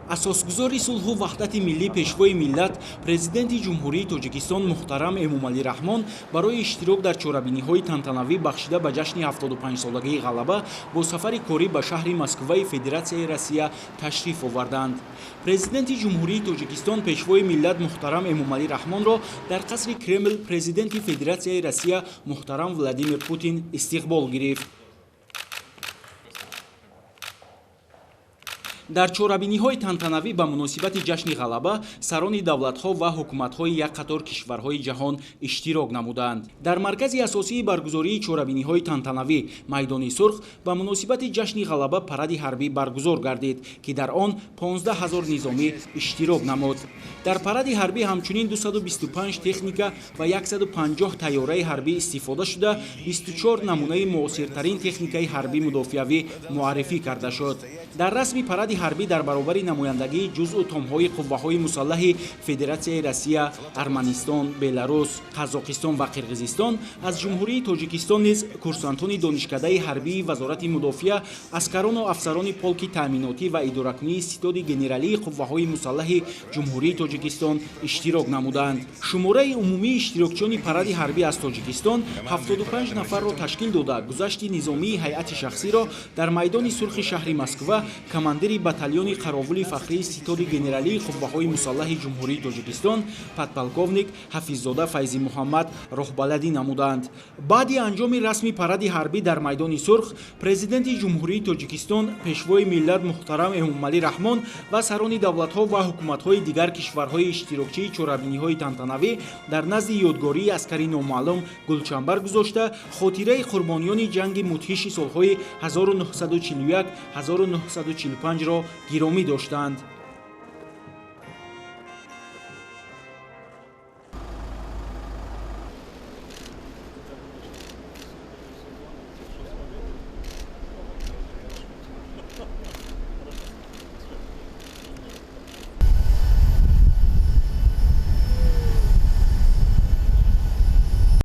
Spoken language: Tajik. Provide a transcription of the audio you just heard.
асосгузори сулҳу ваҳдати миллӣ пешвои миллат президенти ҷумҳурии Тоҷикистон муҳтарам Эмомалӣ Раҳмон барои иштирок дар чорабиниҳои тантанавӣ бахшида ба ҷашни 75-солагии ғалаба бо сафари корӣ ба шаҳри Москваи Федератсияи Россия ташриф оварданд. Президенти ҷумҳурии Тоҷикистон пешвои миллат муҳтарам Эмомалӣ Раҳмонро дар қасри Кремл президенти Федератсияи Россия муҳтарам Владимир Путин истиқбол гирифт. дар чорабиниҳои тантанавӣ ба муносибати ҷашни ғалаба сарони давлатҳо ва ҳукуматҳои як қатор кишварҳои ҷаҳон иштирок намуданд. дар маркази асосии баргузории чорабиниҳои тантанавӣ майдони сурх ба муносибати ҷашни ғалаба паради ҳарбӣ баргузор гардид, ки дар он 15 000 низомӣ иштирок намуд. дар паради ҳарбӣ ҳамчунин 225 техника ва 150 тайёраи ҳарбӣ истифода шуда 24 намунаи муосиртарин техникаи ҳарбии мудофиавӣ муаррифӣ карда шуд. дар расми паради ҳарбӣ дар баробари намояндагии ҷузъу томҳои қувваҳои мусаллаҳи Федератсияи Россия, Арманистон, Беларус, Қазоқистон ва Қирғизистон аз ҷумҳурии Тоҷикистон низ курсантони донишкадаи ҳарбии Вазорати мудофиа, аскарону афсарони полки таъминотӣ ва идоракунии ситоди генералии қувваҳои мусаллаҳи ҷумҳурии Тоҷикистон иштирок намуданд. шумораи умумии иштирокчиёни паради ҳарбӣ аз Тоҷикистон 75 нафарро ташкил дода, гузашти низомии ҳайати шахсиро дар майдони сурхи шаҳри Москва командири батальони қаровули фахрии ситоди генералии қувваҳои мусаллаҳи ҷумҳурии Тоҷикистон подполковник Ҳафиззода Файзи Муҳаммад роҳбаладӣ намуданд. баъди анҷоми расми паради ҳарбӣ дар майдони сурх, президенти ҷумҳурии Тоҷикистон пешвои миллат муҳтарам Эмомалӣ Раҳмон ва сарони давлатҳо ва ҳукуматҳои дигар кишварҳои иштирокчии чорабиниҳои тантанавӣ дар назди ёдгории аскари номаълум гулчанбар гузошта хотираи қурбониёни ҷанги мудҳиши солҳои 1941-1945-ро гиромӣ доштанд.